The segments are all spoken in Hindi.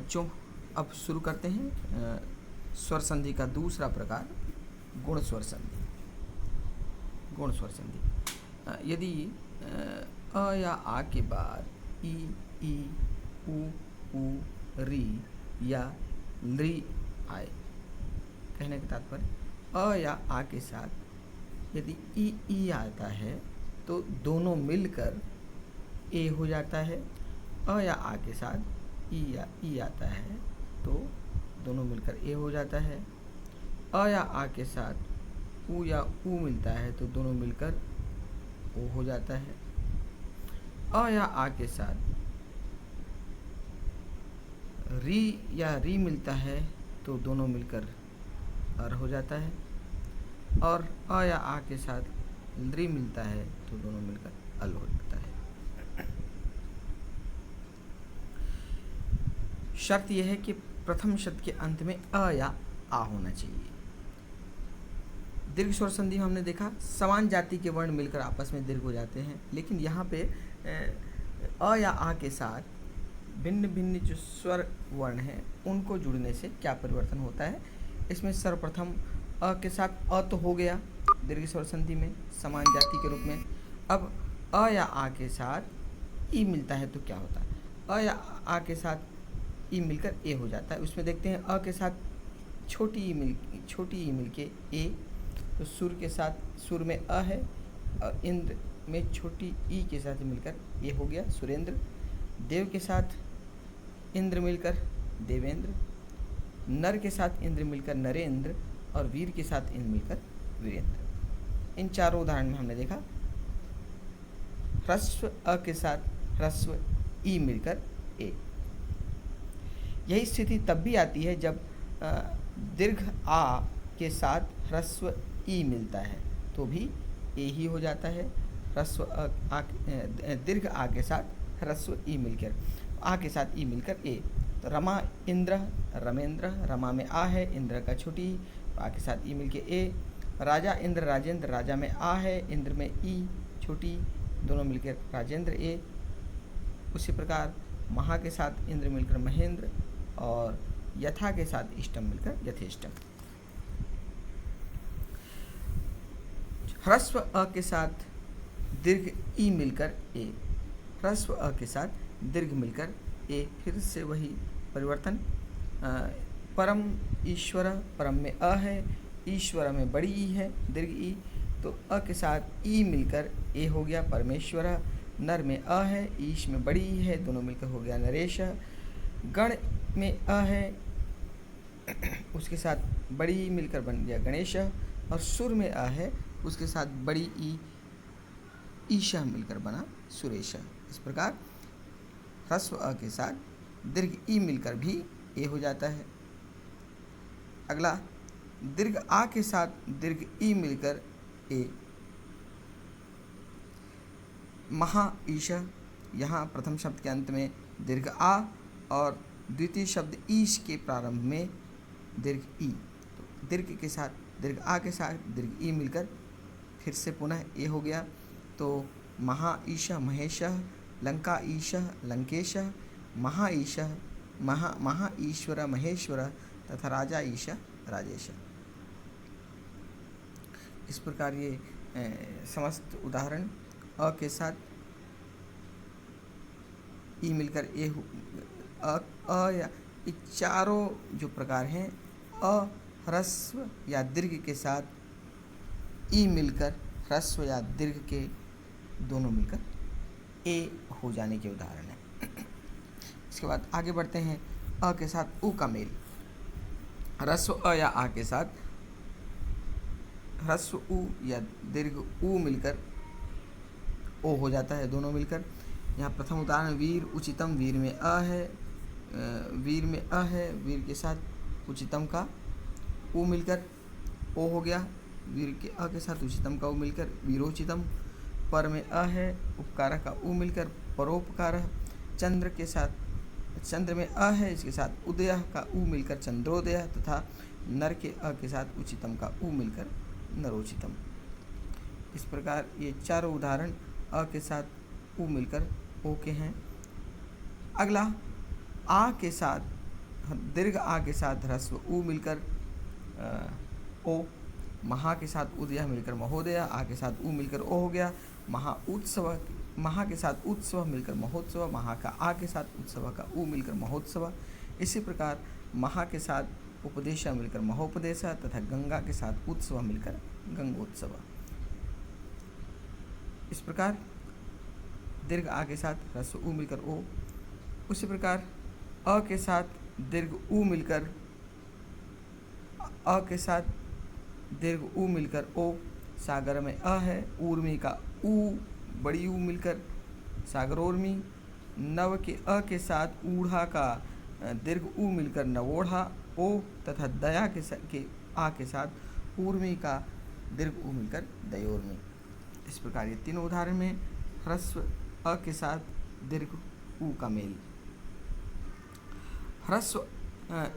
बच्चों, अब शुरू करते हैं स्वर संधि का दूसरा प्रकार, गुण स्वर संधि। गुण स्वर संधि, यदि अ या आ के बाद ई उ री या ली आए, कहने का तात्पर्य अ या आ के साथ यदि ई आता है तो दोनों मिलकर ए हो जाता है। अ या आ के साथ ई आता है तो दोनों मिलकर ए हो जाता है। अ या आ के साथ उ या ऊ मिलता है तो दोनों मिलकर ओ हो जाता है। अ या आ के साथ री या री मिलता है तो दोनों मिलकर अर हो जाता है। और अ या आ के साथ री मिलता है तो दोनों मिलकर अल हो जाता है। शर्त यह है कि प्रथम शब्द के अंत में अ या आ होना चाहिए। दीर्घ स्वर संधि में हमने देखा समान जाति के वर्ण मिलकर आपस में दीर्घ हो जाते हैं, लेकिन यहाँ पे अ या आ के साथ भिन्न भिन्न जो स्वर वर्ण हैं उनको जुड़ने से क्या परिवर्तन होता है। इसमें सर्वप्रथम अ के साथ अ तो हो गया दीर्घ स्वर संधि में समान जाति के रूप में। अब अ या आ के साथ ई मिलता है तो क्या होता है, अ या आ के साथ ई मिलकर ए हो जाता है। उसमें देखते हैं अ के साथ छोटी ई मिल के ए, तो सुर के साथ सुर में अ है और इंद्र में छोटी ई के साथ मिलकर ए हो गया सुरेंद्र। देव के साथ इंद्र मिलकर देवेंद्र, नर के साथ इंद्र मिलकर नरेंद्र और वीर के साथ इंद्र मिलकर वीरेंद्र। इन चारों उदाहरण में हमने देखा ह्रस्व अ के साथ ह्रस्व ई मिलकर ए। यही स्थिति तब भी आती है जब दीर्घ आ के साथ ह्रस्व ई मिलता है तो भी ए ही हो जाता है। ह्रस्व दीर्घ आ के साथ ह्रस्व ई मिलकर आ के साथ ई मिलकर ए। तो रमा इंद्र रमेंद्र, रमा में आ है इंद्र का छोटी, आ के साथ ई मिलके ए। राजा इंद्र राजेंद्र, राजा में आ है इंद्र में ई छोटी, दोनों मिलकर राजेंद्र ए। उसी प्रकार महा के साथ इंद्र मिलकर महेंद्र और यथा के साथ इष्टम मिलकर यथेष्टम। ह्रस्व अ के साथ दीर्घ ई मिलकर ए, ह्रस्व अ के साथ दीर्घ मिलकर ए, फिर से वही परिवर्तन। परम ईश्वर, परम में अ है, ईश्वर में बड़ी ई है दीर्घ ई, तो अ के साथ ई मिलकर ए हो गया परमेश्वर। नर में अ है, ईश में बड़ी ई है, दोनों मिलकर हो गया नरेश। गण में अ है, उसके साथ बड़ी ई मिलकर बन गया गणेश। और सुर में अ है, उसके साथ बड़ी ई ईशा मिलकर बना सुरेश। इस प्रकार ह्रस्व अ के साथ दीर्घ ई मिलकर भी ए हो जाता है। अगला दीर्घ आ के साथ दीर्घ ई मिलकर ए। महा ईशा, यहाँ प्रथम शब्द के अंत में दीर्घ आ और द्वितीय शब्द ईश के प्रारंभ में दीर्घ ई, तो दीर्घ के साथ दीर्घ आ के साथ दीर्घ ई मिलकर फिर से पुनः ए हो गया। तो महा ईशा महेश, लंका ईशा लंकेश, महा ईशा महा ईश्वर महेश्वर तथा राजा ईशा राजेश। इस प्रकार ये समस्त उदाहरण अ के साथ ई मिलकर ए अ या चारों जो प्रकार हैं अ ह्रस्व या दीर्घ के साथ ई मिलकर ह्रस्व या दीर्घ के दोनों मिलकर ए हो जाने के उदाहरण हैं। इसके बाद आगे बढ़ते हैं अ के साथ उ का मेल। ह्रस्व अ या आ के साथ ह्रस्व उ या दीर्घ उ मिलकर ओ हो जाता है, दोनों मिलकर। यहाँ प्रथम उदाहरण वीर उचितम, वीर में अ है, वीर में अ है, वीर के साथ उचितम का उ मिलकर ओ हो गया। वीर के अ के साथ उचितम का उ मिलकर वीरोचितम। पर में अ है, उपकारक का उ मिलकर परोपकारः। चंद्र के साथ चंद्र में अ है, इसके साथ उदय का उ मिलकर चंद्रोदय तथा नर के अ के साथ उचितम का उ मिलकर नरोचितम। इस प्रकार ये चारों उदाहरण अ के साथ उ मिलकर ओ के हैं। अगला आ के साथ दीर्घ आ के साथ ह्रस्व उ मिलकर ओ, महा के साथ उदय मिलकर महोदय, आ के साथ उ मिलकर ओ हो गया। महा के साथ उत्सव मिलकर महोत्सव, महा का आ के साथ उत्सव का उ मिलकर महोत्सव। इसी प्रकार महा के साथ उपदेश मिलकर महोपदेश तथा गंगा के साथ उत्सव मिलकर गंगोत्सव। इस प्रकार दीर्घ आ के साथ ह्रस्व उ मिलकर ओ। उसी प्रकार अ के साथ दीर्घ उ मिलकर ओ। सागर में अ है, ऊर्मी का ऊ, बड़ी ऊ मिलकर सागरोर्मी। नव के अ के साथ ऊढ़ा का दीर्घ उ मिलकर नवोढ़ा ओ, तथा दया के आ के साथ ऊर्मी का दीर्घ उ मिलकर दयोर्मी। इस प्रकार ये तीनों उदाहरण में ह्रस्व अ के साथ दीर्घ उ का मेल। ह्रस्व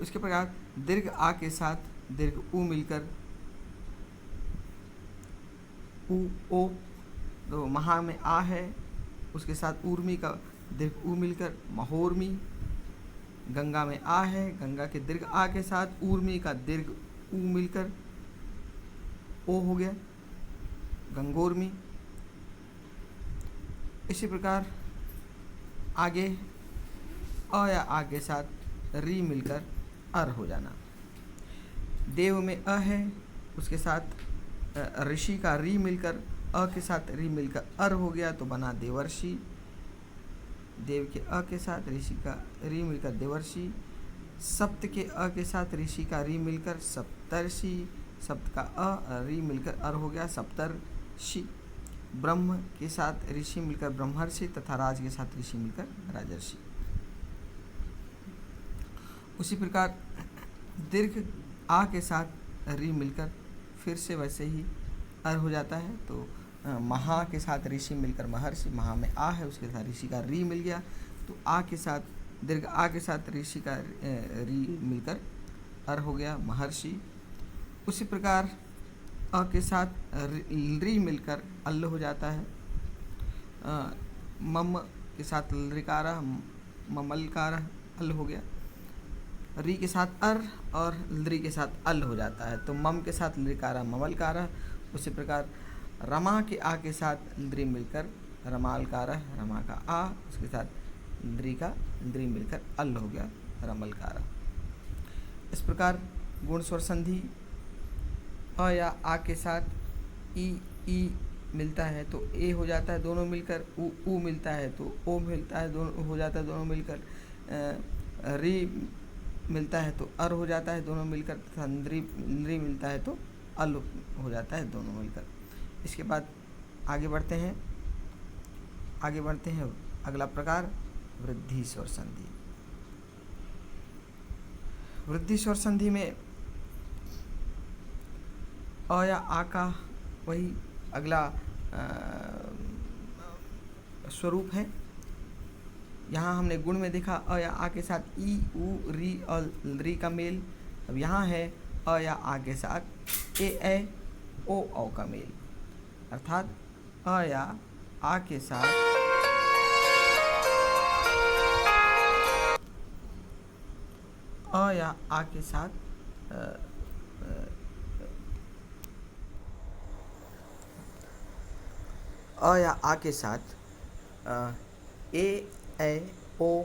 इसके प्रकार दीर्घ आ के साथ दीर्घ उ मिलकर उ ओ, तो महा में आ है, उसके साथ ऊर्मी का दीर्घ उ मिलकर महोर्मी। गंगा में आ है, गंगा के दीर्घ आ के साथ ऊर्मी का दीर्घ उ मिलकर ओ हो गया गंगोर्मी। इसी प्रकार आगे अ या आ के साथ री मिलकर अर हो जाना। देव में अ है, उसके साथ ऋषि का री मिलकर अ के साथ री मिलकर अर हो गया, तो बना देवर्षि। देव के अ के साथ ऋषि का री मिलकर देवर्षि। सप्त के अ के साथ ऋषि का री मिलकर सप्तर्षि। सप्त का अ री मिलकर अर हो गया सप्तर्षि। ब्रह्म के साथ ऋषि मिलकर ब्रह्मर्षि, तथा राज के साथ ऋषि मिलकर राजर्षि। उसी प्रकार दीर्घ आ के साथ री मिलकर फिर से वैसे ही अर हो जाता है, तो महा के साथ ऋषि मिलकर महर्षि। महा में आ है, उसके साथ ऋषि का री मिल गया, तो आ के साथ दीर्घ आ के साथ ऋषि का री मिलकर अर हो गया महर्षि। उसी प्रकार अ के साथ री मिलकर अल्ल हो जाता है। मम के साथ लृकारा ममलकारा अल हो गया। री के साथ अर और लृ के साथ अल हो जाता है, तो मम के साथ लृकारा ममलकारा। उसी प्रकार रमा के आ के साथ लृ मिलकर रमालकारा, रमा का आ, उसके साथ लृ का लृ मिलकर अल हो गया रमलकारा। इस प्रकार गुण स्वर संधि अ या आ के साथ ई मिलता है तो ए हो जाता है दोनों मिलकर। उ मिलता है तो ओ मिलता है, दोनों हो जाता है दोनों मिलकर। री मिलता है तो अर हो जाता है दोनों मिलकर, तथा नृ मिलता है तो अल हो जाता है दोनों मिलकर। इसके बाद आगे बढ़ते हैं अगला प्रकार वृद्धि स्वर संधि। वृद्धि स्वर संधि में अ या आ का वही अगला स्वरूप है। यहाँ हमने गुण में देखा अ या आ के साथ ई उ री और री का मेल। अब यहाँ है अ या आ के साथ ए ओ का मेल, अर्थात अ या आ के साथ अ या आ के साथ अ या आ के साथ ए ओ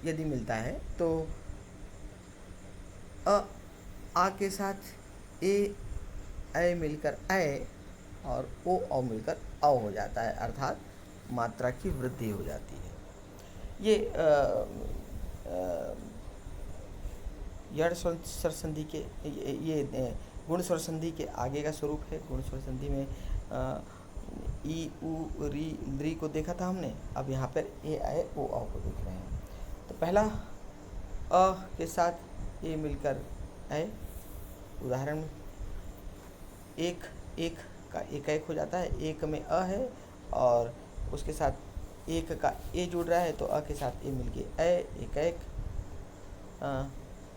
यदि मिलता है तो अ आ के साथ ए मिलकर ए और ओ मिलकर अ हो जाता है, अर्थात मात्रा की वृद्धि हो जाती है। ये यड़ स्वर संधि के ये गुण स्वर संधि के आगे का स्वरूप है। गुण स्वर संधि में ई उ री लृ को देखा था हमने, अब यहाँ पर ए ओ को देख रहे हैं। तो पहला अ के साथ ए मिलकर ए, उदाहरण एक का एक हो जाता है। एक में अ है और उसके साथ एक का ए जुड़ रहा है, तो अ के साथ ए मिलके एक।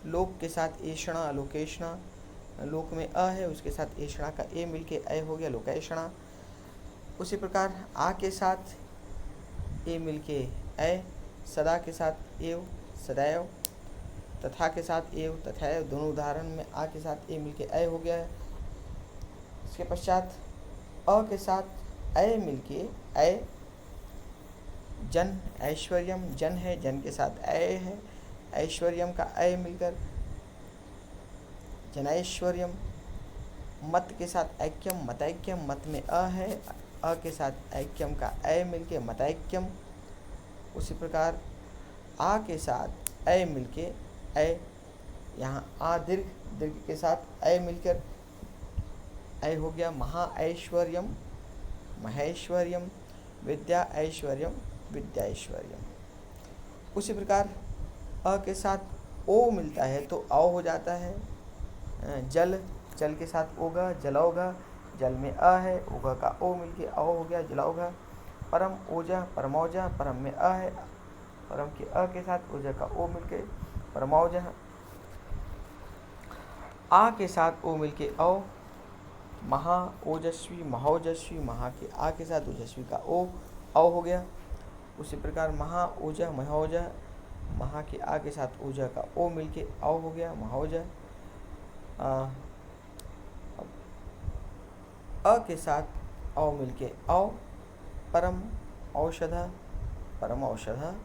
लोक के साथ एषणा लोकेशणा। लोक में अ है, उसके साथ एषणा का ए मिलके ए हो गया लोकेशणा। उसी प्रकार आ के साथ ए मिलके ए, सदा के साथ एव सदैव। तथा के साथ ए तथा ए, दोनों उदाहरण में आ के साथ ए मिलके ए हो गया है। इसके पश्चात अ के साथ ए मिलके ए, जन ऐश्वर्यम, जन है, जन के साथ ए है, ऐश्वर्यम का ए मिलकर जनैश्वर्यम। मत के साथ ऐक्यम, मतैक्यम, मत में अ है, अ के साथ ऐक्यम का ए मिलके मतैक्यम। उसी प्रकार आ के साथ ए मिलके ए, यहाँ आ दीर्घ, दीर्घ के साथ ए मिलकर ए हो गया महाऐश्वर्यम, महेश्वर्यम। विद्या ऐश्वर्यम, विद्याऐश्वर्यम। उसी प्रकार अ के साथ ओ मिलता है तो औ हो जाता है। जल, जल के साथ ओगा, जलौघा, जल में अ है, ओघा का ओ मिलके औ हो गया जलौघा। परम ओजा, परमौजा, परम में अ है, परम के अ के साथ ओजा का ओ मिलके परमौजा। आ के साथ ओ मिलके औ, महा ओजस्वी, महोजस्वी, महा के आ के साथ ओजस्वी का ओ औ हो गया। उसी प्रकार महा ओजा, महोजा, महा के आ के साथ ओजा का ओ मिलके औ हो गया महोजा। अ के साथ औ मिलके औ, परम औषध, परम औषध।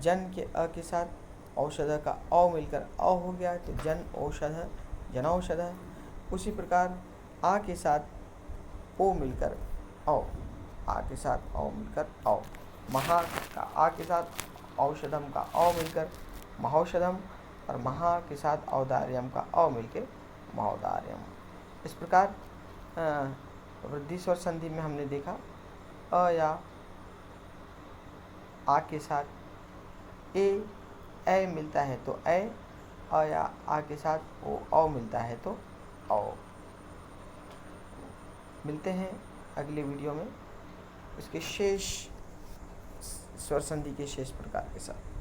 जन के अ के साथ औषध का औ मिलकर औ हो गया तो जन औषध, जनौषध। उसी प्रकार आ के साथ ओ मिलकर औ, आ के साथ औ मिलकर औ। महा का आ के साथ औषधम का औ मिलकर महौषधम, और महा के साथ औदार्यम का औ मिलके महोदार्यम। इस प्रकार वृद्धि स्वर संधि में हमने देखा अ या आ के साथ ए मिलता है तो ए, अ या आ के साथ ओ औ मिलता है तो औ। मिलते हैं अगले वीडियो में इसके शेष स्वर संधि के शेष प्रकार के साथ।